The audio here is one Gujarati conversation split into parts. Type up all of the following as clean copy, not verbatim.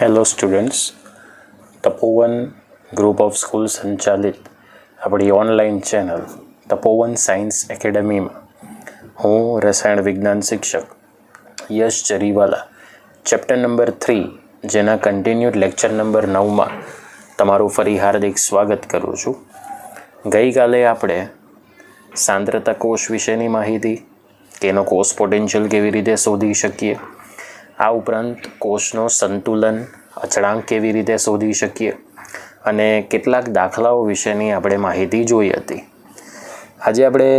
Hello students, Tapovan group of school સંચાલિત આપણી ઓનલાઈન ચેનલ તપોવન સાયન્સ એકેડમીમાં હું રસાયણ વિજ્ઞાન શિક્ષક યશ જરીવાલા ચેપ્ટર નંબર 3 જેના કન્ટિન્યુડ લેક્ચર નંબર 9માં તમારું ફરી હાર્દિક સ્વાગત કરું છું. ગઈકાલે આપણે સાંદ્રતા કોષ વિશેની માહિતી, તેનો કોષ પોટેન્શિયલ કેવી રીતે શોધી શકીએ, આ ઉપરાંત કોષનો સંતુલન અચળાંક કેવી રીતે શોધી શકીએ અને કેટલાક દાખલાઓ વિશેની આપણે માહિતી જોઈ હતી. આજે આપણે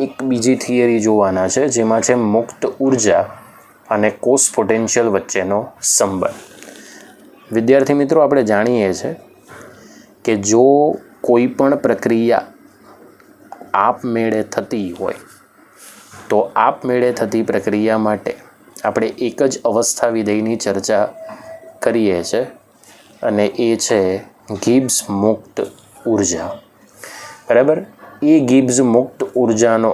એક બીજી થિયરી જોવાના છે, જેમાં છે મુક્ત ઉર્જા અને કોષ પોટેન્શિયલ વચ્ચેનો સંબંધ. વિદ્યાર્થી મિત્રો, આપણે જાણીએ છીએ કે જો કોઈ પણ પ્રક્રિયા આપમેળે થતી હોય તો આપમેળે થતી પ્રક્રિયા માટે આપણે એક જ અવસ્થા વિધેયની ચર્ચા કરીએ છીએ અને એ છે ગિબ્સ મુક્ત ઉર્જા. બરાબર? એ ગિબ્સ મુક્ત ઉર્જાનો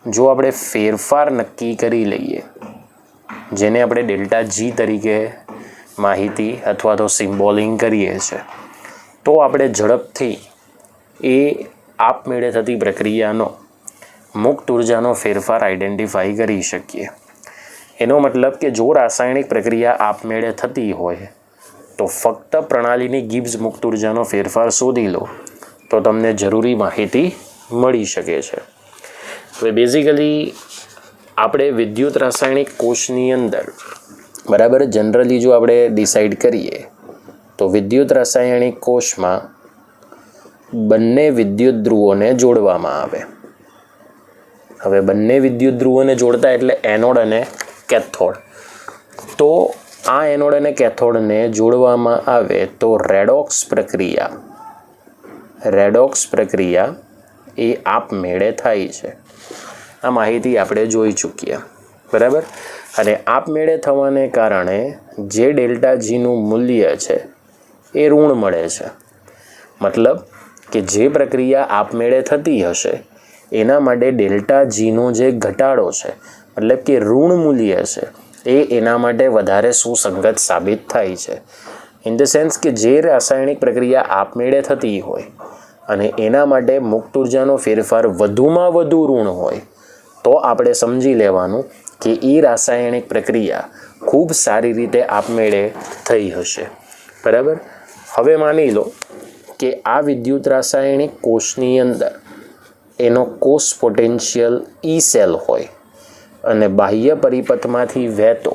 જો આપણે ફેરફાર નક્કી કરી લઈએ, જેને આપણે ડેલ્ટા જી તરીકે માહિતી અથવા તો સિમ્બોલિંગ કરીએ છીએ, તો આપણે ઝડપથી એ આપમેળે થતી પ્રક્રિયાનો મુક્ત ઉર્જાનો ફેરફાર આઈડેન્ટિફાઈ કરી શકીએ. એનો મતલબ કે જો રાસાયણિક પ્રક્રિયા આપમેળે થતી હોય તો ફક્ત પ્રણાલીની ગિબ્સ મુક્ત ઉર્જાનો ફેરફાર શોધી લો તો તમને જરૂરી માહિતી મળી શકે છે. હવે બેઝિકલી આપણે વિદ્યુત રાસાયણિક કોષની અંદર, બરાબર, જનરલી જો આપણે ડિસાઈડ કરીએ તો વિદ્યુત રાસાયણિક કોષમાં બંને વિદ્યુત ધ્રુવોને જોડવામાં આવે. હવે બંને વિદ્યુત ધ્રુવોને જોડતા એટલે એનોડ અને કેથોડ. તો આ એનોડ અને કેથોડને જોડવામાં આવે તો રેડોક્સ પ્રક્રિયા એ આપમેળે થાય છે. આ માહિતી આપણે જોઈ ચૂક્યા, બરાબર. અને આપમેળે થવાને કારણે જે ડેલ્ટા જીનું મૂલ્ય છે એ ઋણ મળે છે. મતલબ કે જે પ્રક્રિયા આપમેળે થતી હશે એના માટે ડેલ્ટા જીનો જે ઘટાડો છે, મતલબ કે ઋણ મૂલ્ય છે, એ એના માટે વધારે સુસંગત સાબિત થાય છે. ઇન ધ સેન્સ કે જે રાસાયણિક પ્રક્રિયા આપમેળે થતી હોય અને એના માટે મુક્ત ઉર્જાનો ફેરફાર વધુમાં વધુ ઋણ હોય તો આપણે સમજી લેવાનું કે એ રાસાયણિક પ્રક્રિયા ખૂબ સારી રીતે આપમેળે થઈ હશે. બરાબર? હવે માની લો કે આ વિદ્યુત રાસાયણિક કોષની અંદર એનો કોષ પોટેન્શિયલ ઈ સેલ હોય અને બાહ્ય પરિપથમાંથી વહેતો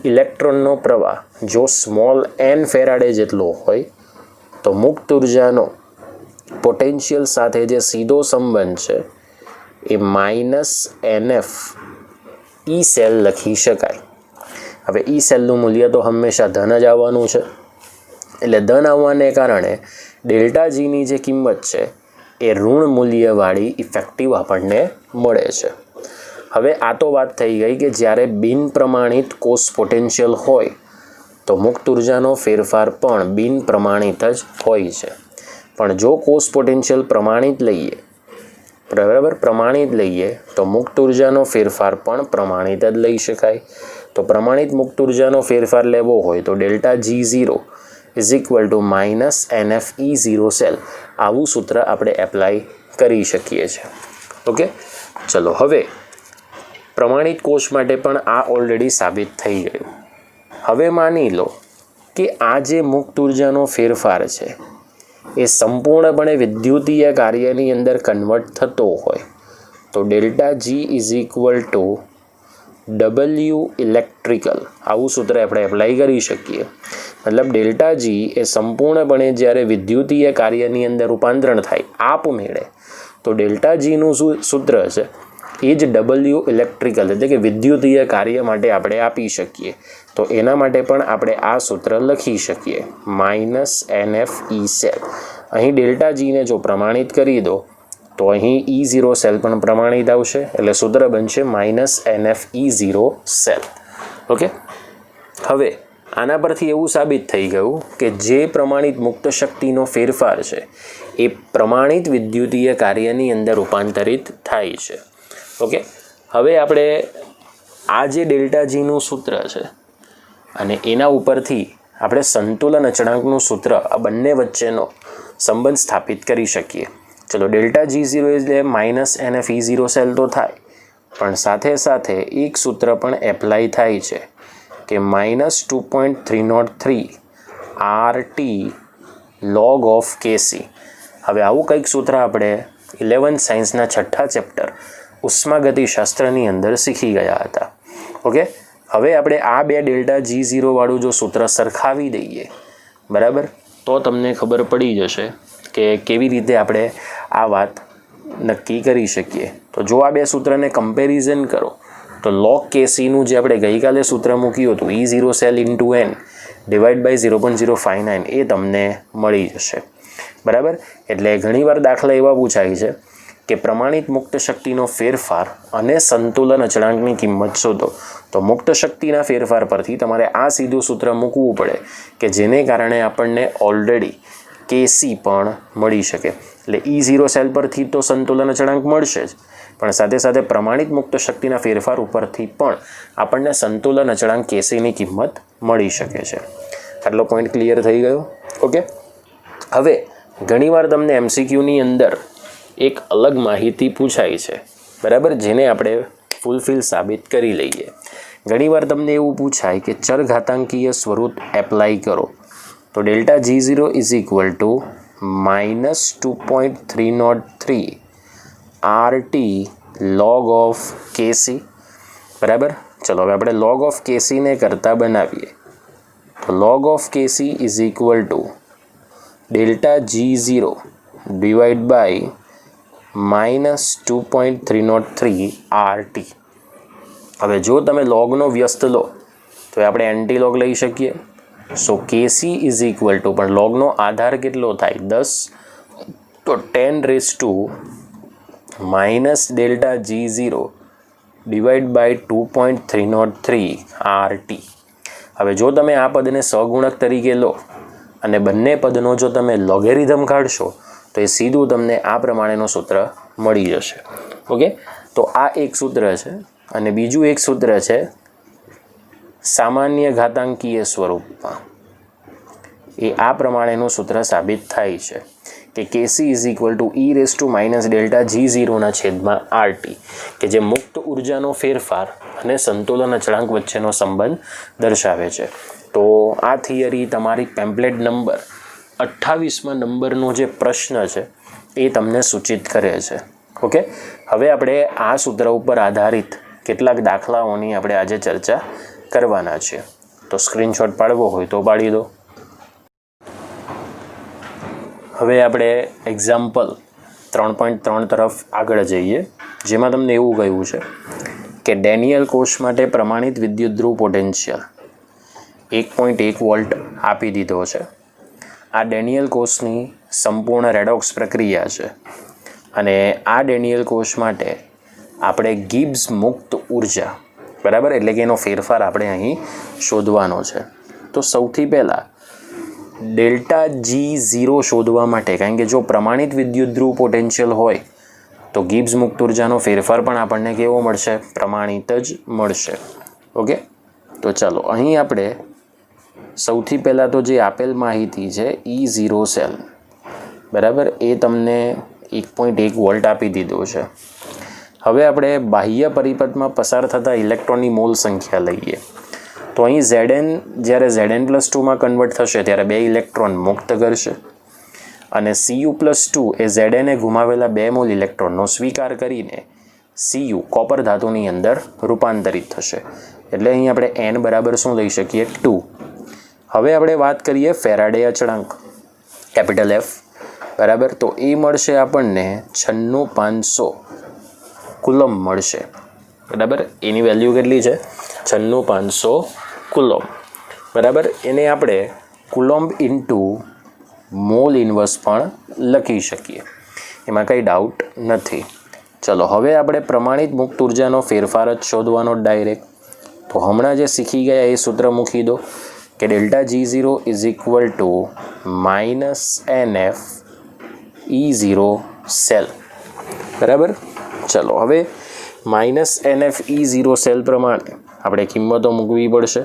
ઇલેક્ટ્રોનનો પ્રવાહ જો સ્મોલ n ફેરાડે જેટલો હોય તો મુક્ત ઉર્જાનો પોટેન્શિયલ સાથે જે સીધો સંબંધ છે એ -NF ઈ સેલ લખી શકાય. હવે ઈ સેલનું મૂલ્ય તો હંમેશા ધન જ આવવાનું છે, એટલે ધન આવવાને કારણે ડેલ્ટા જીની જે કિંમત છે એ ઋણ મૂલ્યવાળી ઇફેક્ટિવ આપણને મળે છે. હવે આ તો વાત થઈ ગઈ કે જ્યારે બિન પ્રમાણિત કોષ પોટેન્શિયલ હોય તો મુક્ત ઉર્જાનો ફેરફાર પણ બિન પ્રમાણિત જ હોય છે. પણ જો કોષ પોટેન્શિયલ પ્રમાણિત લઈએ, બરાબર, પ્રમાણિત લઈએ તો મુક્ત ઉર્જાનો ફેરફાર પણ પ્રમાણિત જ લઈ શકાય. તો પ્રમાણિત મુક્ત ઉર્જાનો ફેરફાર લેવો હોય તો ડેલ્ટા G0 = -NFE0 સેલ, આવું સૂત્ર આપણે એપ્લાય કરી શકીએ છીએ. ઓકે, ચલો હવે પ્રમાણિત કોષ માટે પણ આ ઓલરેડી સાબિત થઈ ગયું. હવે માની લો કે આ જે મુક્ત ઉર્જાનો ફેરફાર છે એ સંપૂર્ણપણે વિદ્યુતીય કાર્યની અંદર કન્વર્ટ થતો હોય તો ડેલ્ટા G = W ઇલેક્ટ્રિકલ, આવું સૂત્ર આપણે એપ્લાય કરી શકીએ. મતલબ ડેલ્ટા G એ સંપૂર્ણપણે જ્યારે વિદ્યુતીય કાર્યની અંદર રૂપાંતરણ થાય આપમેળે, તો ડેલ્ટા Gનું સૂત્ર છે એ જ W ઇલેક્ટ્રિકલ એટલે કે વિદ્યુતીય કાર્ય માટે આપણે આપી શકીએ. તો એના માટે પણ આપણે આ સૂત્ર લખી શકીએ, -NFE સેલ. અહીં ડેલ્ટા જીને જો પ્રમાણિત કરી દો તો અહીં E0 સેલ પણ પ્રમાણિત આવશે, એટલે સૂત્ર બનશે -NFE0 સેલ. ઓકે, હવે આના પરથી એવું સાબિત થઈ ગયું કે જે પ્રમાણિત મુક્ત શક્તિનો ફેરફાર છે એ પ્રમાણિત વિદ્યુતીય કાર્યની અંદર રૂપાંતરિત થાય છે. ઓકે, હવે આપણે આ જે ડેલ્ટા જીનું સૂત્ર છે અને એના ઉપરથી આપણે સંતુલન અચળાંકનું સૂત્ર આ બંને વચ્ચેનો સંબંધ સ્થાપિત કરી શકીએ. ચલો ડેલ્ટા G0 એટલે -NF(E0) સેલ તો થાય, પણ સાથે સાથે એક સૂત્ર પણ એપ્લાય થાય છે કે -2.303 RT log of Kc. હવે આવું કંઈક સૂત્ર આપણે 11th સાયન્સના 6થા ચેપ્ટર ઉષ્માગતિશાસ્ત્રની અંદર શીખી ગયા હતા. ઓકે, હવે આપણે આ બે ડેલ્ટા G0 વાળું જો સૂત્ર સરખાવી દઈએ, બરાબર, તો તમને ખબર પડી જશે કે કેવી રીતે આપણે આ વાત નક્કી કરી શકીએ. તો જો આ બે સૂત્રને કમ્પેરિઝન કરો તો log Kcનું જે આપણે ગઈકાલે સૂત્ર મૂક્યું હતું E0 cell into N divide by 0.059 એ તમને મળી જશે. બરાબર, એટલે ઘણીવાર દાખલા એવા પૂછાય છે કે પ્રમાણિત મુક્ત શક્તિનો ફેરફાર અને સંતુલન અચળાંકની કિંમત શોધો. તો મુક્ત શક્તિના ફેરફાર પરથી તમારે આ સીધું સૂત્ર મૂકવું પડે કે જેને કારણે આપણને ઓલરેડી Kc પણ મળી શકે. એટલે E0 સેલ પરથી તો સંતુલન અચળાંક મળશે જ, પણ સાથે સાથે પ્રમાણિત મુક્ત શક્તિના ફેરફાર ઉપરથી પણ આપણને સંતુલન અચળાંક Kcની કિંમત મળી શકે છે. આટલો પોઈન્ટ ક્લિયર થઈ ગયો. ઓકે, હવે ઘણીવાર તમને MCQની અંદર એક અલગ માહિતી પૂછાય છે, બરાબર, જેને આપણે ફૂલફિલ સાબિત કરી લઈએ. ઘણીવાર તમને એવું પૂછાય કે ચરઘાતાંકીય સ્વરૂપ એપ્લાય કરો. તો delta G0 is equal to -2.303 RT log of Kc. બરાબર, ચલો હવે આપણે log of Kc ને કરતા બનાવીએ. તો log of Kc is equal to delta G0 divide by -2.303 RT. હવે જો તમે લોગનો વ્યસ્ત લો તો આપણે એન્ટી લોગ લઈ શકીએ. સો Kc ઇઝ ઇક્વલ ટુ, પણ લોગનો આધાર કેટલો થાય 10, તો 10⁻⁻ delta G0 divide by 2.303 RT. હવે જો તમે આ પદને સહગુણક તરીકે લો અને બંને પદનો જો તમે લોગેરિધમ કાઢશો તો એ સીધું તમને આ પ્રમાણેનું સૂત્ર મળી જશે. ઓકે, તો આ એક સૂત્ર છે અને બીજું એક સૂત્ર છે સામાન્ય ઘાતાંકીય સ્વરૂપમાં. એ આ પ્રમાણેનું સૂત્ર સાબિત થાય છે કે Kc is equal two e⁻ G0 ના છેદમાં RT, કે જે મુક્ત ઉર્જાનો ફેરફાર અને સંતુલન અચળાંક વચ્ચેનો સંબંધ દર્શાવે છે. તો આ થિયરી તમારી પેમ્પલેટ નંબર 28માં નંબરનો જે પ્રશ્ન છે એ તમને સૂચિત કરે છે. ઓકે, હવે આપણે આ સૂત્ર ઉપર આધારિત કેટલાક દાખલાઓની આપણે આજે ચર્ચા કરવાના છે. તો સ્ક્રીનશોટ પાડવો હોય તો પાડી દો. હવે આપણે એક્ઝામ્પલ 3.3 તરફ આગળ જઈએ, જેમાં તમને એવું કહ્યું છે કે ડેનિયલ કોષ માટે પ્રમાણિત વિદ્યુતધ્રુવ પોટેન્શિયલ 1.1 વોલ્ટ આપી દીધો છે. આ ડેનિયલ કોષની સંપૂર્ણ રેડોક્સ પ્રક્રિયા છે અને આ ડેનિયલ કોષ માટે આપણે ગિબ્સ મુક્ત ઉર્જા, બરાબર, એટલે કે એનો ફેરફાર આપણે અહીં શોધવાનો છે. તો સૌથી પહેલાં ડેલ્ટા G0 શોધવા માટે, કારણ કે જો પ્રમાણિત વિદ્યુતધ્રુવ પોટેન્શિયલ હોય તો ગિબ્સ મુક્ત ઉર્જાનો ફેરફાર પણ આપણને કેવો મળશે? પ્રમાણિત જ મળશે. ઓકે, તો ચાલો અહીં આપણે સૌથી પહેલાં તો જે આપેલ માહિતી છે E0 સેલ, બરાબર, એ તમને 1.1 વોલ્ટ આપી દીધો છે. હવે આપણે બાહ્ય પરિપથમાં પસાર થતા ઇલેક્ટ્રોનની મોલ સંખ્યા લઈએ. તો અહીં Zn જ્યારે Zn+2માં કન્વર્ટ થશે ત્યારે 2 ઇલેક્ટ્રોન મુક્ત કરશે અને Cu+2 એ Zn ગુમાવેલા 2 મોલ ઇલેક્ટ્રોનનો સ્વીકાર કરીને Cu કોપર ધાતુની અંદર રૂપાંતરિત થશે. એટલે અહીં આપણે n બરાબર શું લઈ શકીએ? 2. હવે આપણે વાત કરીએ ફેરાડે અચળાંક કેપિટલ F, બરાબર, તો એ મળશે આપણને 96500 કુલમ મળશે. બરાબર, એની વેલ્યુ કેટલી છે? 96500 કુલોમ્બ. બરાબર, એને આપણે કુલોમ્બ ઇન્ટુ મોલ ઇન્વર્સ પણ લખી શકીએ, એમાં કંઈ ડાઉટ નથી. ચલો હવે આપણે પ્રમાણિત મુક્ત ઉર્જાનો ફેરફાર જ શોધવાનો ડાયરેક્ટ. તો હમણાં જે શીખી ગયા એ સૂત્ર મૂકી દો કે delta G0 is equal to -NF E0 cell. બરાબર, ચલો હવે -NF E0 સેલ પ્રમાણે આપણે કિંમતો મૂકવી પડશે.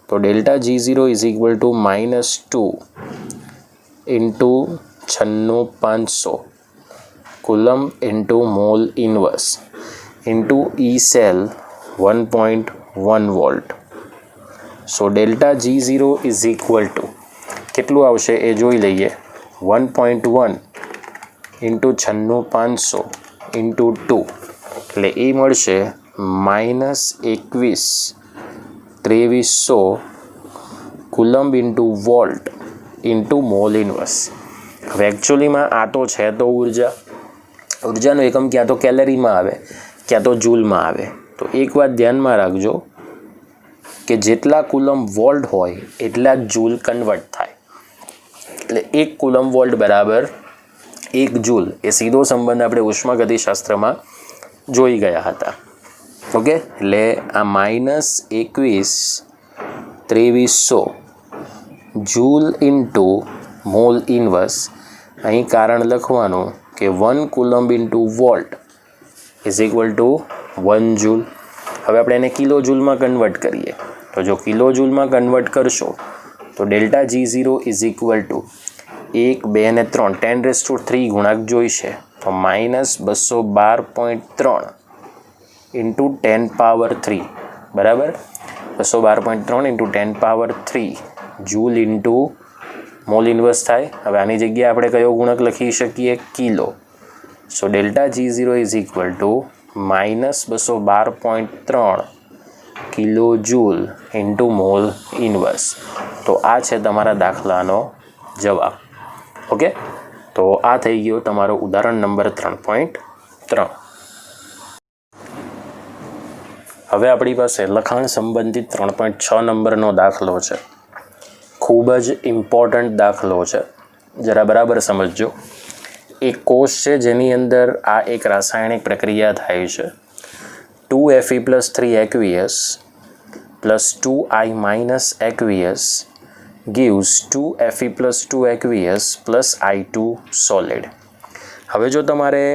तो delta G0 is equal to -2 into 96,500 coulomb into mole inverse into E cell 1.1 volt. So delta G0 is equal to કેટલું આવશે એ જોઈ લઈએ. 1.1 ઇન્ટુ 96,500 ઇન્ટુ 2 એટલે એ મળશે -21,2300 coulomb into volt into mall inverse. હવે એકચ્યુઅલીમાં આ તો છે તો ઉર્જાનો એકમ ક્યાં તો કેલરીમાં આવે ક્યાં તો જૂલમાં આવે. તો એક વાત ધ્યાનમાં રાખજો કે જેટલા કુલમ વોલ્ટ હોય એટલા જ જૂલ કન્વર્ટ થાય. એટલે 1 કુલમ વોલ્ટ બરાબર 1 જૂલ. એ સીધો સંબંધ આપણે ઉષ્માગતિશાસ્ત્રમાં જોઈ ગયા હતા. ઓકે, એટલે આ -21,2300 જૂલ ઇન્ટુ મોલ ઇનવર્સ. અહીં કારણ લખવાનું કે 1 coulomb into volt is equal to 1 joule. હવે આપણે એને કિલો જૂલમાં કન્વર્ટ કરીએ. તો જો કિલો જૂલમાં કન્વર્ટ કરશો તો delta G0 is equal to 1, 2 અને 3 10³ ગુણાંક જોઈશે. તો -212.3 ઇન્ટુ 10³ બરાબર 212.3 into 10³ joule into mall inverse થાય. હવે આની જગ્યાએ આપણે કયો ગુણક લખી શકીએ? Kilo. So delta G0 is equal two -212.3 kilo joule into mall inverse. તો આ છે તમારા દાખલાનો જવાબ. ઓકે, તો આ થઈ ગયો તમારો ઉદાહરણ નંબર 3.3. હવે આપણી પાસે લખાણ સંબંધિત 3.6 નંબરનો દાખલો છે. ખૂબ જ ઇમ્પોર્ટન્ટ દાખલો છે, જરા બરાબર સમજજો. એક કોષ છે જેની અંદર આ એક રાસાયણિક પ્રક્રિયા થાય છે. 2Fe+3 aqueous plus 2I minus aqueous gives 2Fe+2 aqueous plus I2 solid. હવે જો તમારે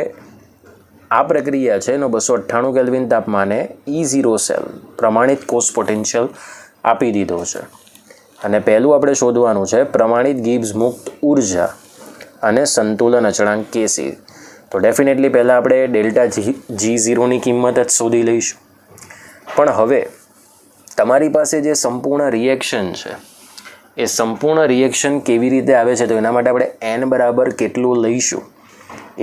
આ પ્રક્રિયા છે એનો 298 કેલ્વિન તાપમાને E0 સેલ પ્રમાણિત કોષ પોટેન્શિયલ આપી દીધો છે. અને પહેલું આપણે શોધવાનું છે પ્રમાણિત ગિબ્સ મુક્ત ઉર્જા અને સંતુલન અચળાંક Kc. તો ડેફિનેટલી પહેલાં આપણે ડેલ્ટા G0ની કિંમત જ શોધી લઈશું. પણ હવે તમારી પાસે જે સંપૂર્ણ રિએક્શન છે એ સંપૂર્ણ રિએક્શન કેવી રીતે આવે છે તો એના માટે આપણે n બરાબર કેટલું લઈશું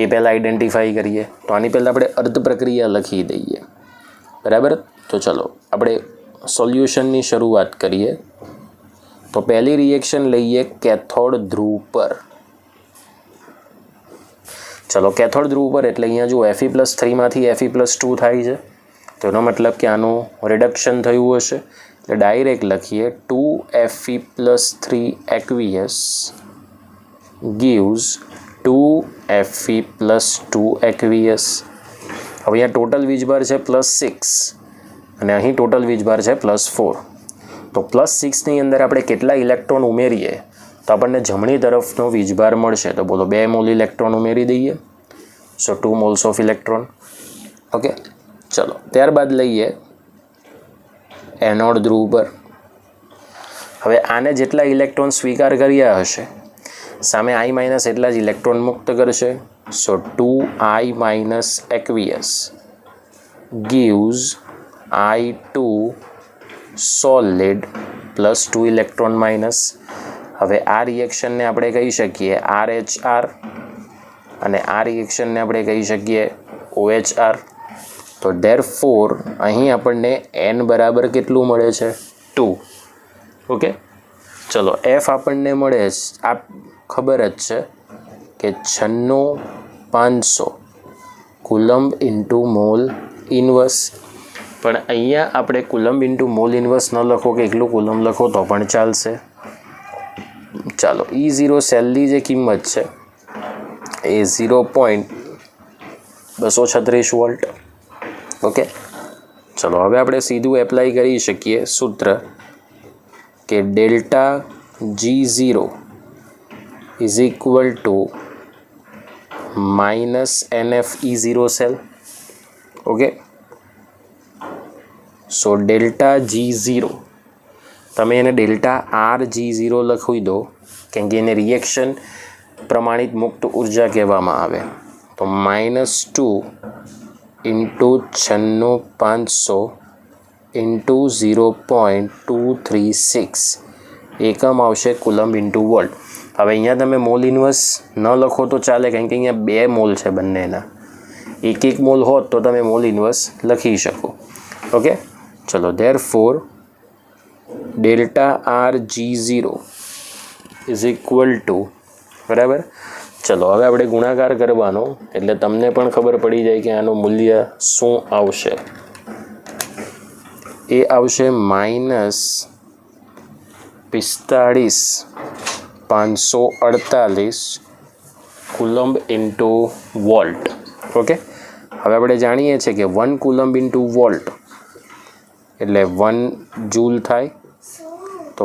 એ પહેલાં આઈડેન્ટિફાઈ કરીએ. તો આની પહેલાં આપણે અર્ધ પ્રક્રિયા લખી દઈએ. બરાબર, તો ચલો આપણે સોલ્યુશનની શરૂઆત કરીએ. તો પહેલી રિએક્શન લઈએ કેથોડ ધ્રુવ પર. ચલો કેથોડ ધ્રુવ પર એટલે અહીંયા જો Fe+3માંથી Fe+2 થાય છે. તો એનો મતલબ કે આનું રિડક્શન થયું હશે. એટલે ડાયરેક્ટ લખીએ 2Fe+3 aqueous gives 2Fe+2 aqueous. હવે અહીંયા ટોટલ વીજભાર છે +6 અને અહીં ટોટલ વીજભાર છે +4. તો +6ની અંદર આપણે કેટલા ઇલેક્ટ્રોન ઉમેરીએ તો આપણને જમણી તરફનો વીજભાર મળશે. તો બોલો 2 મોલ ઇલેક્ટ્રોન ઉમેરી દઈએ. સો 2 મોલ્સ ઓફ ઇલેક્ટ્રોન. ઓકે, ચલો ત્યારબાદ લઈએ એનોડ ધ્રુવ પર. હવે આને જેટલા ઇલેક્ટ્રોન સ્વીકાર કર્યા હશે સામે I- એટલા જ ઇલેક્ટ્રોન મુક્ત કરશે. સો 2I - aqueous gives I2 solid +2 electron minus. હવે આ રિએક્શનને આપણે કહી શકીએ RHR અને આ રિએક્શનને આપણે કહી શકીએ OHR. તો ધેરફોર અહીં આપણને n બરાબર કેટલું મળે છે? 2. ઓકે, ચલો F આપણને મળે આ ખબર જ છે કે 96,500 કુલમ્બ ઇન્ટુ મોલ ઇનવર્સ. પણ અહીંયા આપણે કુલમ્બ ઇન્ટુ મોલ ઇનવર્સ ન લખો કે એકલું કુલમ્બ લખો તો પણ ચાલશે. ચાલો E0 સેલની જે કિંમત છે એ 0.236 વોલ્ટ. ઓકે, ચલો હવે આપણે સીધું એપ્લાય કરી શકીએ સૂત્ર કે delta G0 is equal to -NF E0 cell. Okay, so delta G0 તમે એને ડેલ્ટા RG0 લખી દો, કેમ કે એને રિએક્શન પ્રમાણિત મુક્ત ઉર્જા કહેવામાં આવે. તો -2 × 96500 × 0.236 એકમ આવશે કુલમ્બ × વોલ્ટ. હવે અહીંયા તમે મોલ ઇન્વર્સ ન લખો તો ચાલે, કારણ કે અહીંયા 2 મોલ છે બંનેના. 1 મોલ હોત તો તમે મોલ ઇન્વર્સ લખી શકો. ઓકે, ચલો therefore delta RG0 is equal two, બરાબર. ચલો હવે આપણે ગુણાકાર કરવાનો, એટલે તમને પણ ખબર પડી જાય કે આનું મૂલ્ય શું આવશે. એ આવશે -45,548 કુલમ્બ × વોલ્ટ. ઓકે, હવે આપણે જાણીએ છીએ કે 1 કુલમ્બ × વોલ્ટ એટલે 1 જૂલ થાય. તો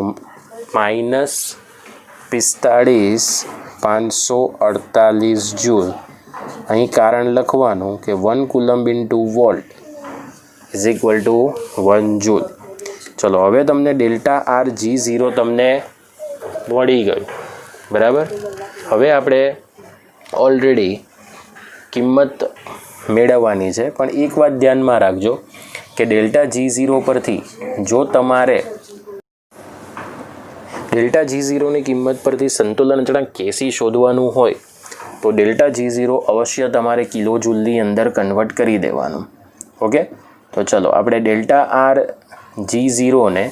-45,548 જૂલ. અહીં કારણ લખવાનું કે 1 coulomb × volt is equal to 1 joule. ચલો હવે તમને ડેલ્ટા RG0 તમને મળી ગયું, બરાબર. હવે આપણે ઓલરેડી કિંમત મેળવવાની છે, પણ એક વાત ધ્યાનમાં રાખજો કે ડેલ્ટા G0 પરથી જો તમારે ડેલ્ટા G0ની કિંમત પરથી સંતુલન અચળાંક Kc શોધવાનું હોય તો ડેલ્ટા G0 અવશ્ય તમારે કિલો જૂલની અંદર કન્વર્ટ કરી દેવાનું. ઓકે, તો ચલો આપણે ડેલ્ટા RG0ને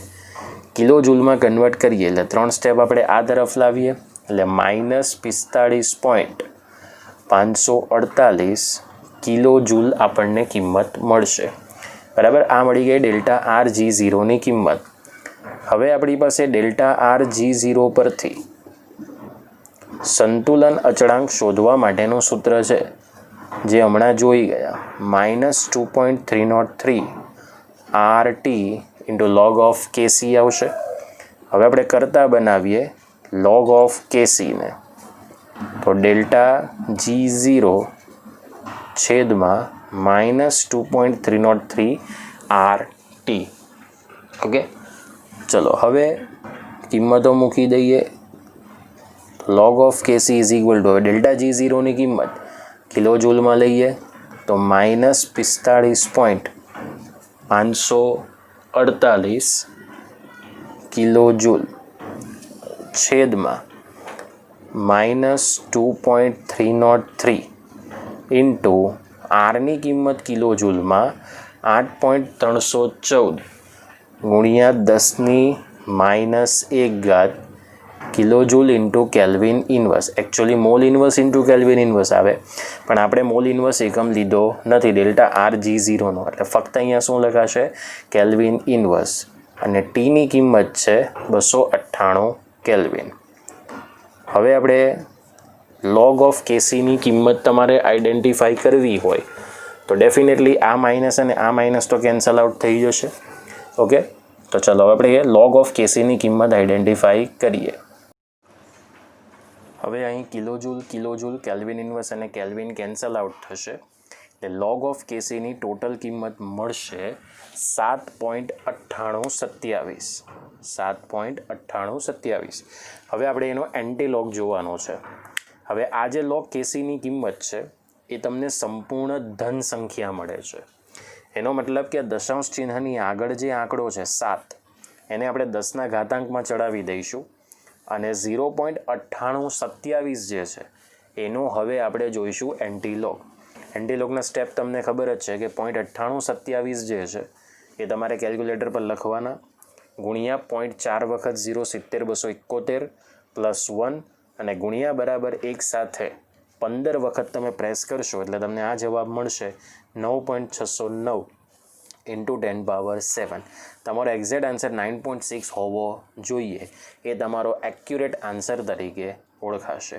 કિલો જૂલમાં કન્વર્ટ કરીએ એટલે 3 સ્ટેપ આપણે આ તરફ લાવીએ, એટલે -45,548 કિલો જૂલ આપણને કિંમત મળશે, બરાબર. આ મળી ગઈ ડેલ્ટા RG0ની કિંમત. હવે આપણી પાસે ડેલ્ટા RG0 પરથી સંતુલન અચળાંક શોધવા માટેનું સૂત્ર છે, જે હમણાં જોઈ ગયા. -2.303 RT × log of Kc આવશે. હવે આપણે કરતા બનાવીએ log of Kc ને, તો ડેલ્ટા G0 છેદમાં -2.303 RT. ઓકે, ચલો હવે કિંમતો મૂકી દઈએ. log of Kc is equal two, હવે ડેલ્ટા G0ની કિંમત કિલો જૂલમાં લઈએ તો -45,548 કિલો જૂલ છેદમાં -2.303 ઇન્ટુ આરની કિંમત કિલો જૂલમાં 8.314 ગુણ્યા 10⁻1 kilo joule into kelvin inverse. Actually mall inverse into kelvin inverse આવે, પણ આપણે મોલ ઇન્વર્સ એકમ લીધો નથી ડેલ્ટા RG0નો, એટલે ફક્ત અહીંયા શું લખાશે કેલ્વિન ઇન્વર્સ, અને ટીની કિંમત છે 298 કેલ્વિન. હવે આપણે log of Kcની કિંમત તમારે આઈડેન્ટિફાઈ કરવી હોય તો ડેફિનેટલી આ માઇનસ અને આ માઇનસ તો કેન્સલ આઉટ થઈ જશે. ઓકે, તો ચલો આપણે log of Kcની કિંમત આઈડેન્ટિફાઈ કરીએ. હવે અહીં કિલો જૂલ કેલ્વિન ઇન્વર્સ અને કેલ્વિન કેન્સલ આઉટ થશે, એટલે log of Kcની ટોટલ કિંમત મળશે 7.9827. 7.9827. હવે આપણે એનો એન્ટીલોગ જોવાનો છે. હવે આ જે log Kcની કિંમત છે એ તમને સંપૂર્ણ ધન સંખ્યા મળે છે. એનો મતલબ કે દશાંશ ચિહ્નની આગળ જે આંકડો છે 7, એને આપણે 10ના ઘાતાંકમાં ચડાવી દઈશું, અને 0.9827 જે છે એનો હવે આપણે જોઈશું એન્ટીલોગ. એન્ટીલોગના સ્ટેપ તમને ખબર જ છે કે 0.9827 જે છે એ તમારે કેલ્ક્યુલેટર પર લખવાના, ગુણ્યા 0.4 વખત 0.70 271 અને ગુણ્યા બરાબર 1 સાથે 15 વખત તમે પ્રેસ કરશો એટલે તમને આ જવાબ મળશે 9.609 × 10⁻7. તમારો એક્ઝેક્ટ આન્સર 9.6 હોવો જોઈએ, એ તમારો એક્યુરેટ આન્સર તરીકે ઓળખાશે.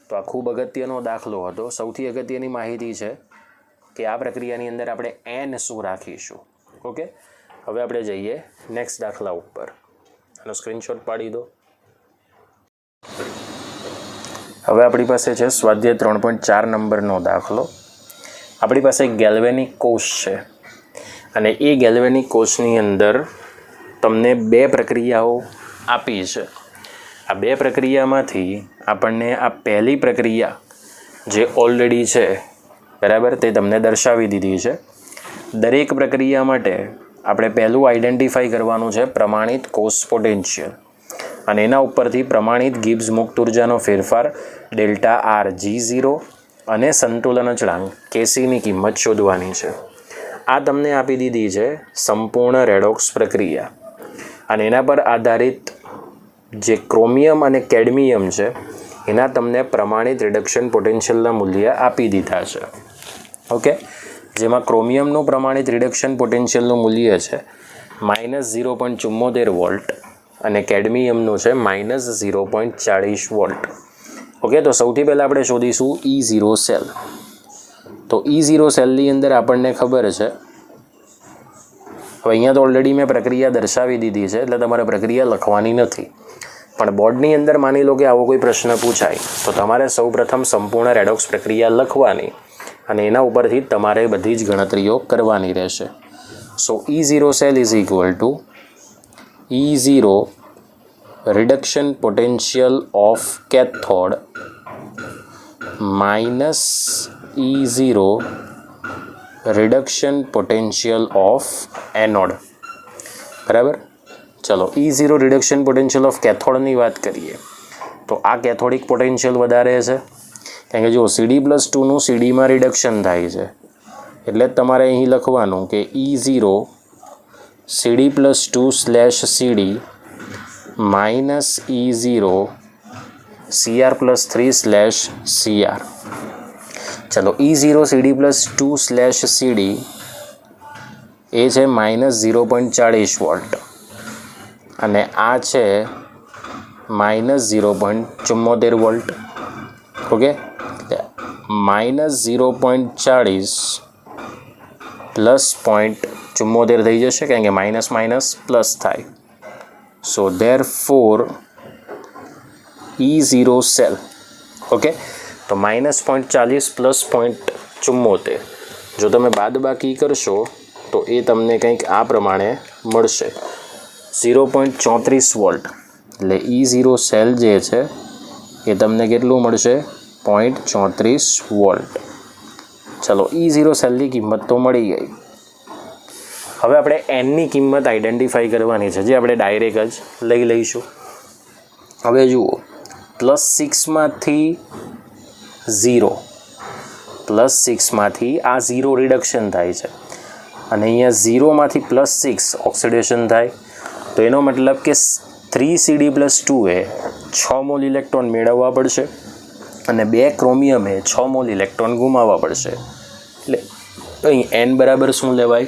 તો આ ખૂબ અગત્યનો દાખલો હતો. સૌથી અગત્યની માહિતી છે કે આ પ્રક્રિયાની અંદર આપણે n શું રાખીશું. ઓકે, હવે આપણે જઈએ નેક્સ્ટ દાખલા ઉપર. આનો સ્ક્રીનશોટ પાડી દો. હવે આપણી પાસે છે સ્વાધ્યાય 3.4 નંબરનો દાખલો. આપણી પાસે ગેલ્વેનિક કોષ છે, અને એ ગેલ્વેનિક કોષની અંદર તમને બે પ્રક્રિયાઓ આપી છે. આ બે પ્રક્રિયામાંથી આપણને આ પહેલી પ્રક્રિયા જે ઓલરેડી છે બરાબર તે તમને દર્શાવી દીધી છે. દરેક પ્રક્રિયા માટે આપણે પહેલું આઈડેન્ટિફાઈ કરવાનું છે પ્રમાણિત કોષ પોટેન્શિયલ અને એના ઉપરથી પ્રમાણિત ગિબ્સ મુક્ત ઉર્જાનો ફેરફાર ડેલ્ટા આર G0 અને સંતુલન અચળાંક Kcની કિંમત શોધવાની છે. આ તમને આપી દીધી છે સંપૂર્ણ રેડોક્સ પ્રક્રિયા અને એના પર આધારિત જે ક્રોમિયમ અને કેડમિયમ છે એના તમને પ્રમાણિત રિડક્શન પોટેન્શિયલના મૂલ્ય આપી દીધા છે. ઓકે, જેમાં ક્રોમિયમનું પ્રમાણિત રિડક્શન પોટેન્શિયલનું મૂલ્ય છે -0.74 વોલ્ટ અને કેડમિયમનું છે -0.40 વોલ્ટ. ઓકે, તો સૌથી પહેલાં આપણે શોધીશું E0 સેલ. તો E0 સેલની અંદર આપણને ખબર છે, હવે અહીંયા તો ઓલરેડી મેં પ્રક્રિયા દર્શાવી દીધી છે એટલે તમારે પ્રક્રિયા લખવાની નથી, પણ બોર્ડની અંદર માની લો કે આવો કોઈ પ્રશ્ન પૂછાય તો તમારે સૌપ્રથમ સંપૂર્ણ રેડોક્સ પ્રક્રિયા લખવાની અને એના ઉપરથી તમારે બધી જ ગણતરીઓ કરવાની રહેશે. સો E0 cell is equal two E0 reduction potential of cathode minus E0 reduction potential of anode. બરાબર, ચલો E0 રિડક્શન પોટેન્શિયલ ઓફ કેથોડની વાત કરીએ તો આ કેથોડિક પોટેન્શિયલ વધારે છે કારણ કે જો CD+2નું CDમાં રિડક્શન થાય છે એટલે જ તમારે અહીં લખવાનું કે E0 CD+2/CD minus E0 Cr+3/Cr. ચલો E0 CD+2/CD એ છે -0.40 વોલ્ટ અને આ છે -0.74 વોલ્ટ. ઓકે, -0.40 પ્લસ 0.74 થઈ જશે કારણ કે માઇનસ માઇનસ પ્લસ થાય. સો ધેરફોર E0 સેલ, ઓકે, તો -0.40 પ્લસ 0.74 જો તમે બાદબાકી કરશો તો એ તમને કંઈક આ પ્રમાણે મળશે 0.34 વોલ્ટ. એટલે E0 સેલ જે છે એ તમને કેટલું મળશે 0.34 વોલ્ટ. ચલો E0 સેલની કિંમત તો મળી ગઈ. હવે આપણે એનની કિંમત આઈડેન્ટિફાઈ કરવાની છે જે આપણે ડાયરેક્ટ જ લઈ લઈશું. હવે જુઓ, +6માંથી 0 +6માંથી આ 0 રિડક્શન થાય છે અને અહીંયા 0માંથી +6 ઓક્સિડેશન થાય તો એનો મતલબ કે 3CD+2 એ 6 મોલ ઇલેક્ટ્રોન મેળવવા પડશે અને 2 ક્રોમિયમે 6 મોલ ઇલેક્ટ્રોન ગુમાવવા પડશે. એટલે અહીં n બરાબર શું લેવાય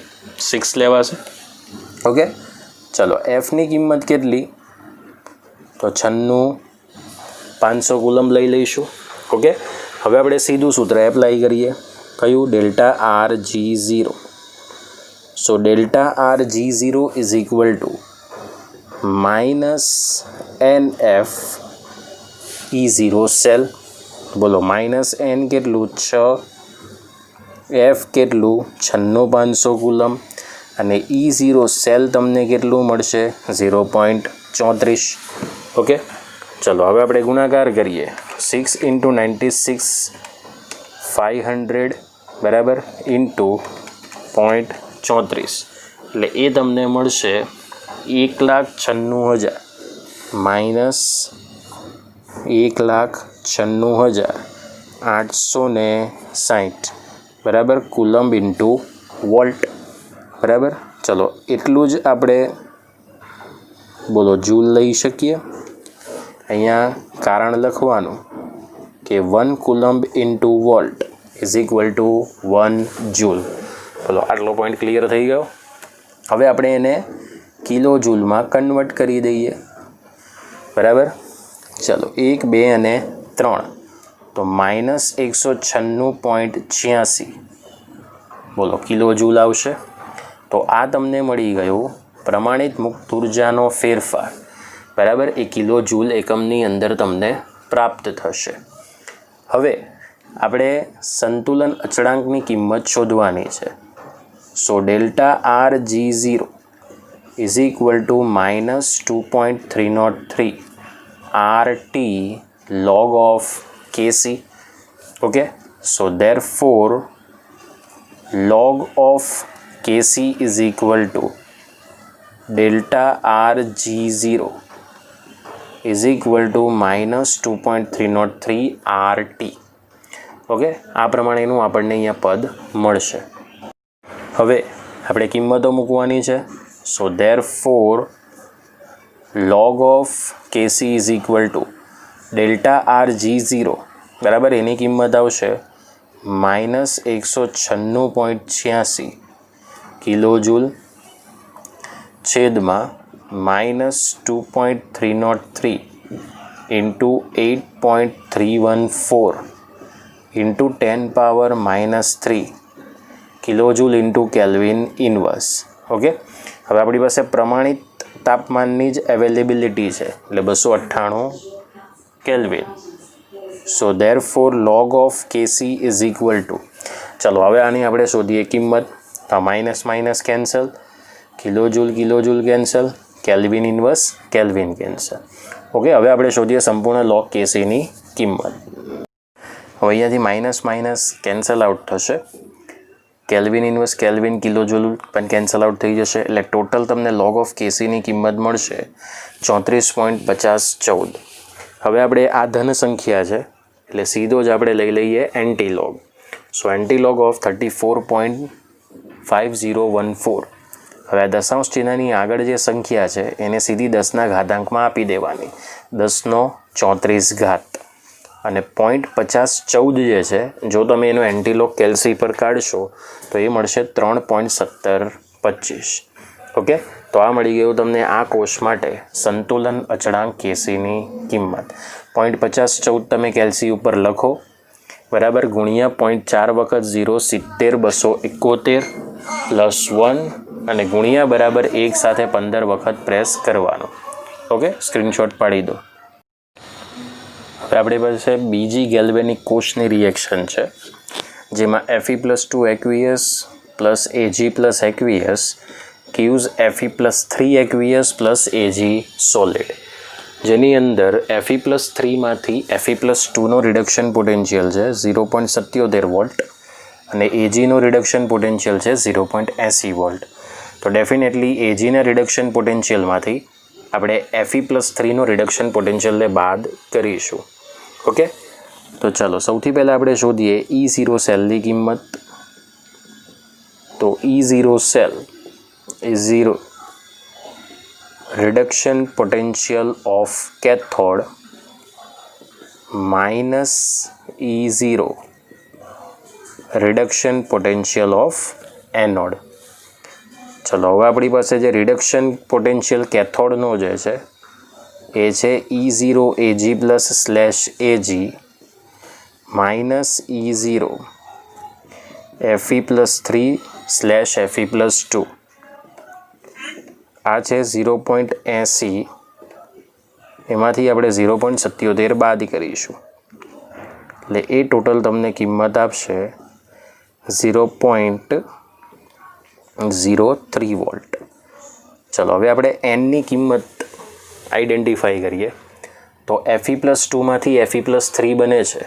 6 લેવાશે. ઓકે, ચલો એફની કિંમત કેટલી તો 96 કુલમ લઈ લઈશું. ઓકે, હવે આપણે સીધું સૂત્ર એપ્લાય કરીએ. કયું? Delta R G0. So delta R G0 is equal to -NF E0 cell. બોલો, -n કેટલું 6, F કેટલું 96500 કુલમ અને E0 સેલ તમને કેટલું મળશે 0.34. ઓકે, ચલો હવે આપણે ગુણાકાર કરીએ. 6 × 96 500 બરાબર ઇન્ટુ 0.34 એટલે એ તમને મળશે 1,96,000 માઇનસ 1,96,860 બરાબર કુલમ ઇન્ટુ વોલ્ટ. બરાબર, ચલો એટલું જ આપણે બોલો જૂલ લઈ શકીએ. અહીંયા કારણ લખવાનું કે 1 coulomb into volt is equal to 1 joule. બોલો, આટલો પોઈન્ટ ક્લિયર થઈ ગયો. હવે આપણે એને કિલો જૂલમાં કન્વર્ટ કરી દઈએ. બરાબર, ચલો 1, 2 અને 3 તો -196.86 બોલો કિલો જૂલ આવશે. તો આ તમને મળી ગયું પ્રમાણિત મુક્ત ઉર્જાનો ફેરફાર. બરાબર, એ કિલો જૂલ એકમની અંદર તમને પ્રાપ્ત થશે. હવે આપણે સંતુલન અચળાંકની કિંમત શોધવાની છે. So delta R G0 is equal to minus 2.303 RT log of Kc. Okay, so therefore log of Kc is equal to delta Rg0 is equal to minus 2.303 RT. Okay, આ પ્રમાણેનું આપણને અહીંયા પદ મળશે. હવે આપણે કિંમતો મૂકવાની છે. સો therefore log of Kc is equal to delta Rg0 બરાબર, એની કિંમત આવશે માઇનસ 196.86 કિલોજૂલ છેદમાં minus 2.303 into 8.314 into 10 power minus 3 કિલોજૂલ into kelvin inverse. Okay, હવે આપણી પાસે પ્રમાણિત તાપમાનની જ અવેલેબિલિટી છે એટલે 298 kelvin. So therefore log of Kc is equal to, ચલો હવે આની આપણે શોધીએ કિંમત. તો minus minus cancel, kilojoule kilojoule cancel, kelvin inverse kelvin cancel. Okay, હવે આપણે શોધીએ સંપૂર્ણ log Kcની કિંમત. હવે અહીંયાથી માઇનસ માઇનસ કેન્સલ આઉટ થશે, કેલ્વિન ઇન્વર્સ કેલ્વિન કિલોજૂલ પણ કેન્સલ આઉટ થઈ જશે, એટલે ટોટલ તમને log of Kcની કિંમત મળશે 34.5014. હવે આપણે આ ધન સંખ્યા છે એટલે સીધો જ આપણે લઈ લઈએ એન્ટીલોગ. So antilog of 34.5014. હવે આ દશાંશ ચિહ્નની આગળ જે સંખ્યા છે એને સીધી 10ના ઘાતાંકમાં આપી દેવાની, 10^34 અને 0.5014 જે છે જો તમે એનો એન્ટીલોગ કેલ્સી પર કાઢશો તો એ મળશે 3.1725. ઓકે, તો આ મળી ગયું તમને આ કોષ માટે સંતુલન અચળાંક Kcની કિંમત. 0.5014 તમે કેલ્સી ઉપર લખો બરાબર, ગુણ્યા 0.4 વખત 0 70 271 +1 અને ગુણ્યા બરાબર 1 સાથે 15 વખત પ્રેસ કરવાનો. ઓકે, સ્ક્રીનશોટ પાડી દો. હવે આપણી પાસે બીજી ગેલ્વેનિક કોષની રિએક્શન છે જેમાં Fe+2 aqueous plus Ag plus aqueous gives Fe+3 aqueous plus Ag solid, જેની અંદર Fe+3માંથી Fe+2નો રિડક્શન પોટેન્શિયલ છે 0.77 વોલ્ટ અને Agનો રિડક્શન પોટેન્શિયલ છે 0.80 વોલ્ટ. તો ડેફિનેટલી Agના રિડક્શન પોટેન્શિયલમાંથી આપણે Fe+3નો રિડક્શન પોટેન્શિયલને બાદ કરીશું. ઓકે, તો ચાલો સૌથી પહેલાં આપણે શોધીએ E0 સેલની કિંમત. તો E0 cell is 0 reduction potential of cathode minus E0 reduction potential of anode. ચલો હવે આપણી પાસે જે રિડક્શન પોટેન્શિયલ કેથોડનો જે છે એ છે E0 Ag plus /Ag minus E0 Fe+3 / Fe+2. આ છે 0.80, એમાંથી આપણે 0.77 બાદ કરીશું એટલે એ ટોટલ તમને કિંમત આપશે 0.03 વોલ્ટ. ચલો હવે આપણે એનની કિંમત આઈડેન્ટિફાઈ કરીએ. તો Fe+2માંથી Fe+3 બને છે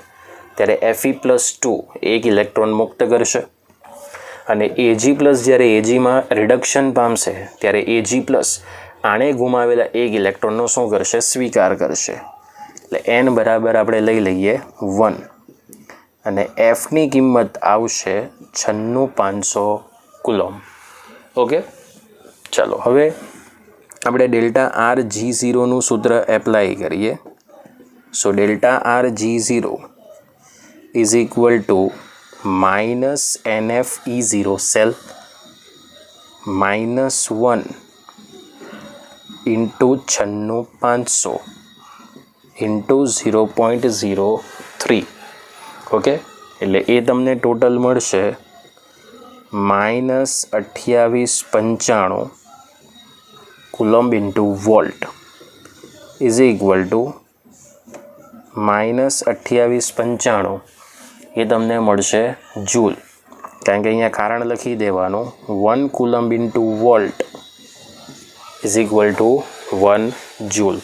ત્યારે Fe+2 એક ઇલેક્ટ્રોન મુક્ત કરશે અને Ag+ જ્યારે Agમાં રિડક્શન પામશે ત્યારે Ag+ આણે ગુમાવેલા એક ઇલેક્ટ્રોનનો શું કરશે? સ્વીકાર કરશે. એટલે n બરાબર આપણે લઈ લઈએ 1 અને Fની કિંમત આવશે 96500 કુલોમ્બ. ઓકે, ચાલો હવે આપણે ડેલ્ટા Rg0નું સૂત્ર એપ્લાય કરીએ. So delta Rg0 is equal to minus NfE0 cell minus 1 into 96500 into 0.03. Okay, એટલે એ તમને ટોટલ મળશે -2895 coulomb into volt is equal to -2895 એ તમને મળશે જૂલ. કારણ કે અહીંયા કારણ લખી દેવાનું 1 coulomb into volt is equal to 1 joule.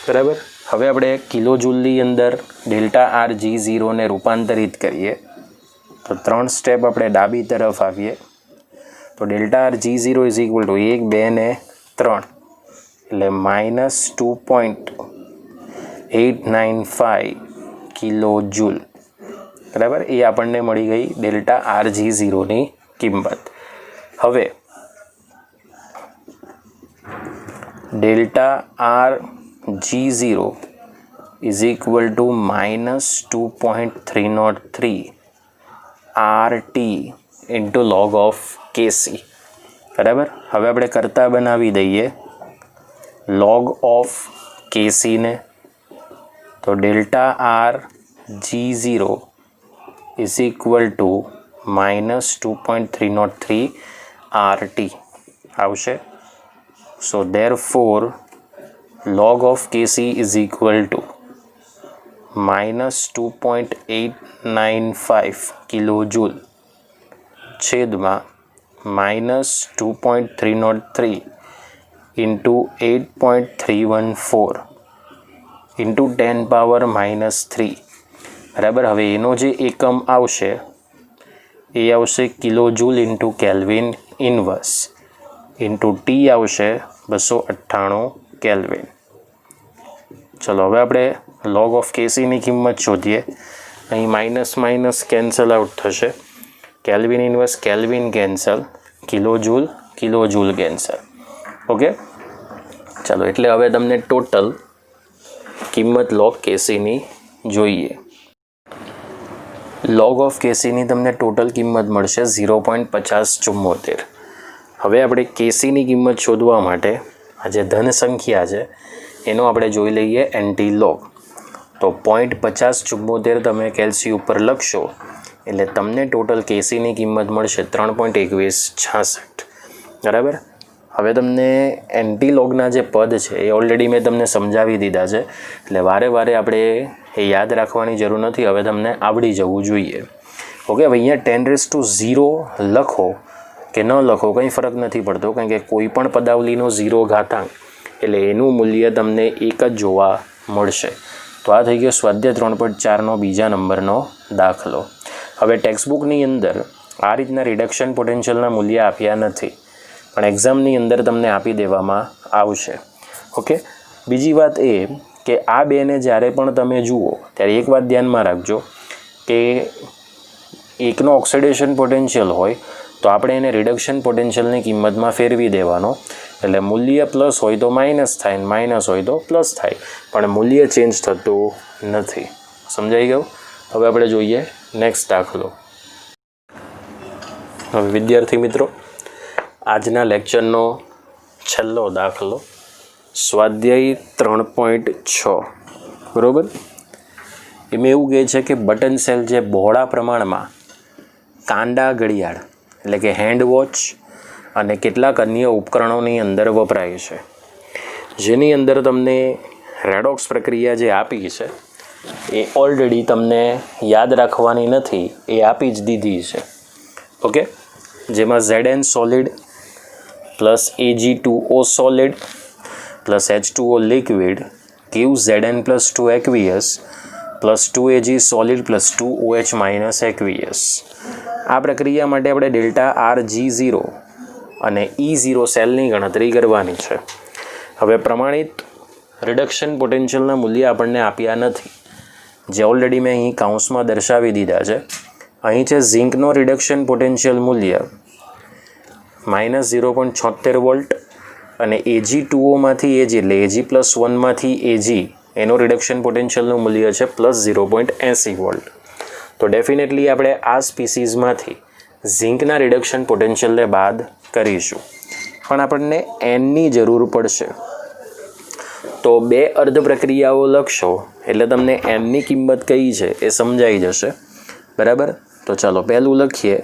બરાબર. હવે આપણે કિલો જૂલની અંદર ડેલ્ટા આર G0ને રૂપાંતરિત કરીએ તો 3 સ્ટેપ આપણે ડાબી તરફ આવીએ તો delta R G0 is equal to 1, 2 ને 3 એટલે -2.895 કિલો જૂલ. બરાબર. એ આપણને મળી ગઈ ડેલ્ટા આર G0ની કિંમત. હવે delta R G0 is equal to -2.303 RT into log of KC. બરાબર. હવે આપણે કરતા બનાવી દઈએ લોગ ઓફ KC ને તો delta R G0 is equal to -2.303 RT આવશે. સો therefore log of KC is equal to -2.895 કિલોજૂલ છેદમાં -2.303 ઇન્ટુ 8.314 ઇન્ટુ 10 પાવર -3. બરાબર. હવે એનો જે એકમ આવશે એ આવશે kilojoule into kelvin inverse into T આવશે 298 કેલ્વિન. ચલો હવે આપણે લોગ ઓફ કેસીની કિંમત શોધીએ. અહીં માઇનસ માઇનસ કેન્સલ આઉટ થશે. Kelvin inverse kelvin cancel, kilojoule cancel. Okay. ચાલો એટલે હવે તમને ટોટલ કિંમત લોગ કેસીની જોઈએ. લોગ ઓફ કેસીની તમને ટોટલ કિંમત મળશે 0.5074. હવે આપણે કેસીની કિંમત શોધવા માટે આ જે ધન સંખ્યા છે એનો આપણે જોઈ લઈએ એન્ટી લોગ. તો 0.5074 તમે કેલ્સી ઉપર લખશો એટલે તમને ટોટલ કેસીની કિંમત મળશે 3.2166. બરાબર. હવે તમને એન્ટી લોગના જે પદ છે એ ઓલરેડી મેં તમને સમજાવી દીધા છે એટલે વારે વારે આપણે એ યાદ રાખવાની જરૂર નથી. હવે તમને આવડી જવું જોઈએ. ઓકે. હવે અહીંયા 10⁻0 લખો કે ન લખો કંઈ ફરક નથી પડતો, કારણ કે કોઈ પણ પદાવલીનો 0 ઘાતાંક એટલે એનું મૂલ્ય તમને એક જ જોવા મળશે. તો આ થઈ ગયો સ્વાધ્યાય 3.4નો બીજા નંબરનો દાખલો. હવે ટેક્સ્ટબુકની અંદર આ રીતના રિડક્શન પોટેન્શિયલના મૂલ્ય આપ્યા નથી, પણ એક્ઝામની અંદર તમને આપી દેવામાં આવશે. ઓકે. બીજી વાત એ કે આ બેને જ્યારે પણ તમે જુઓ ત્યારે એક વાત ધ્યાનમાં રાખજો કે એકનો ઓક્સિડેશન પોટેન્શિયલ હોય તો આપણે એને રિડક્શન પોટેન્શિયલની કિંમતમાં ફેરવી દેવાનો. એટલે મૂલ્ય પ્લસ હોય તો માઇનસ થાય, માઇનસ હોય તો પ્લસ થાય, પણ મૂલ્ય ચેન્જ થતું નથી. સમજાઈ ગયું? હવે આપણે જોઈએ નેક્સ્ટ દાખલો. હવે વિદ્યાર્થી મિત્રો, આજના લેક્ચરનો છેલ્લો દાખલો સ્વાધ્યાય 3.6. બરાબર. એમાં એવું કહે છે કે બટન સેલ જે બહોળા પ્રમાણમાં કાંડા ઘડિયાળ એટલે કે હેન્ડ વોચ અને કેટલાક અન્ય ઉપકરણોની અંદર વપરાય છે, જેની અંદર તમને રેડોક્સ પ્રક્રિયા જે આપી છે એ ઓલરેડી તમને યાદ રાખવાની નથી, એ આપી જ દીધી છે. ઓકે. જેમાં Zn solid plus Ag2O solid plus H2O liquid gives Zn plus 2 aqueous plus 2Ag solid plus 2OH minus aqueous. આ પ્રક્રિયા માટે આપણે ડેલ્ટા આર G0 અને E0 સેલની ગણતરી કરવાની છે. હવે પ્રમાણિત રિડક્શન પોટેન્શિયલના મૂલ્ય આપણને આપ્યા નથી, જે ઓલરેડી મેં અહીં કાઉન્સમાં દર્શાવી દીધા છે. અહીં છે ઝિંકનો રિડક્શન પોટેન્શિયલ મૂલ્ય -0.76 વોલ્ટ અને Ag2Oમાંથી Ag એટલે Ag+1માંથી Ag એનો રિડક્શન પોટેન્શિયલનું મૂલ્ય છે +0.80 વોલ્ટ. તો ડેફિનેટલી આપણે આ સ્પીસીઝમાંથી ઝિંકના રિડક્શન પોટેન્શિયલને બાદ કરીશું, પણ આપણને એનની જરૂર પડશે. તો બે અર્ધ પ્રક્રિયાઓ લખશો એટલે તમને એનની કિંમત કઈ છે એ સમજાઈ જશે. બરાબર. તો ચાલો પહેલું લખીએ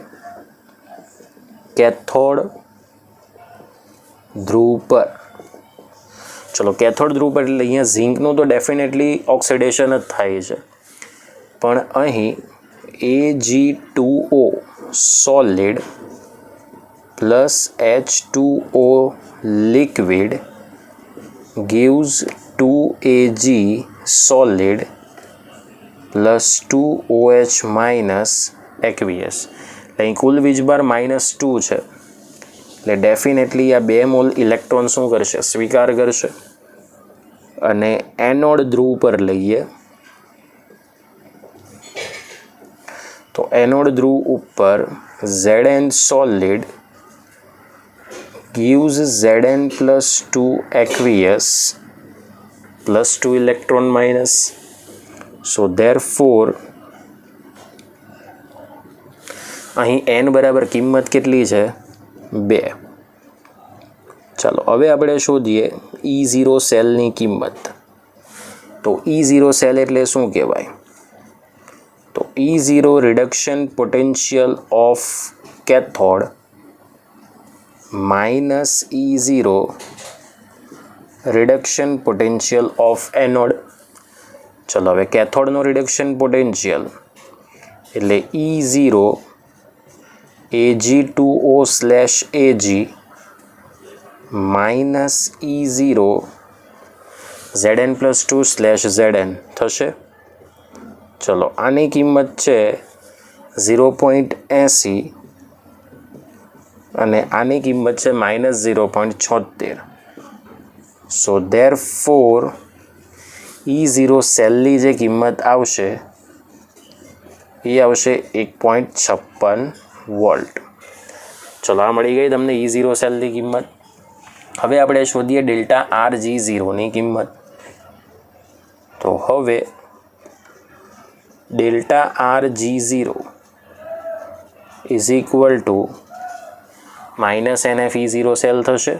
કેથોડ ધ્રુવ પર. ચલો કેથોડ ધ્રુવ પર એટલે અહીંયા ઝિંકનું તો ડેફિનેટલી ઓક્સિડેશન જ થાય છે, પણ અહીં Ag2O solid plus H2O liquid gives 2Ag solid plus 2OH minus aqueous. અહીં કુલ વીજભાર -2 છે એટલે ડેફિનેટલી આ 2 મોલ ઇલેક્ટ્રોન શું કરશે? સ્વીકાર કરશે. અને એનોડ ધ્રુવ પર લઈએ તો એનોડ ધ્રુવ ઉપર Zn solid gives Zn plus 2 aqueous plus 2 electron minus. So therefore અહીં n બરાબર કિંમત કેટલી છે? 2. ચાલો હવે આપણે શોધીએ E0 સેલની કિંમત. તો E0 સેલ એટલે શું કહેવાય? તો E0 reduction potential of cathode minus E0 reduction potential of anode. ચલો હવે કેથોડનો રિડક્શન પોટેન્શિયલ એટલે E0 Ag2O/Ag minus E0 Zn+2/Zn થશે. ચલો આની કિંમત છે 0.80 અને આની કિંમત છે -0.76. સો ધેરફોર E0 સેલની જે કિંમત આવશે એ આવશે 1.56 વોલ્ટ. ચલો આ મળી ગઈ તમને E0 સેલની કિંમત. હવે આપણે શોધીએ ડેલ્ટા RG0ની કિંમત. તો હવે delta RG0 is equal to -NF E0 cell થશે.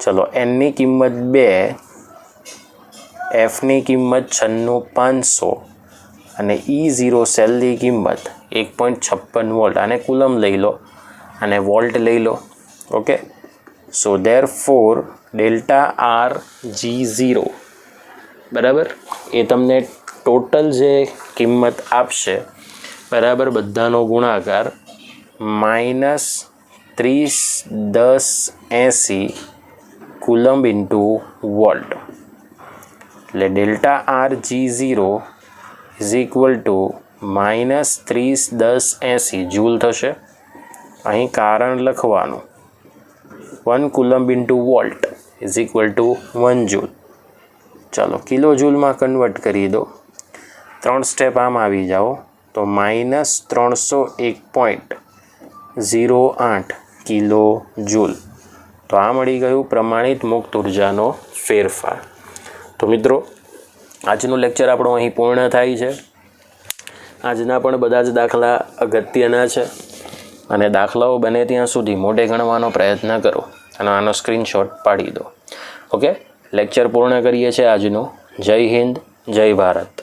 ચલો એનની કિંમત 2, એફની કિંમત 96500 અને E0 સેલની કિંમત 1.56 વોલ્ટ. આને કુલમ લઈ લો અને વોલ્ટ લઈ લો. ઓકે, સો ધેરફોર ડેલ્ટા RG0 બરાબર એ તમને ટોટલ જે કિંમત આપશે બરાબર બધાનો ગુણાકાર -301080 કુલમ ઇન્ટુ વોલ્ટ. એટલે delta RG0 is equal two -301080 joule થશે. અહીં કારણ લખવાનું 1 coulomb into volt is equal to 1 joule. ચાલો કિલો જૂલમાં કન્વર્ટ કરી દો. 3 સ્ટેપ આમ આવી જાઓ તો -301.08 કિલો જૂલ. તો આ મળી ગયું પ્રમાણિત મુક્ત ઉર્જાનો ફેરફાર. તો મિત્રો આજનું લેક્ચર આપણું અહીં પૂર્ણ થાય છે. આજના પણ બધા જ દાખલા અગત્યના છે અને દાખલાઓ બને ત્યાં સુધી મોઢે ગણવાનો પ્રયત્ન કરો અને આનો સ્ક્રીનશોટ પાડી દો. ઓકે, લેક્ચર પૂર્ણ કરીએ છીએ આજનું. જય હિન્દ, જય ભારત.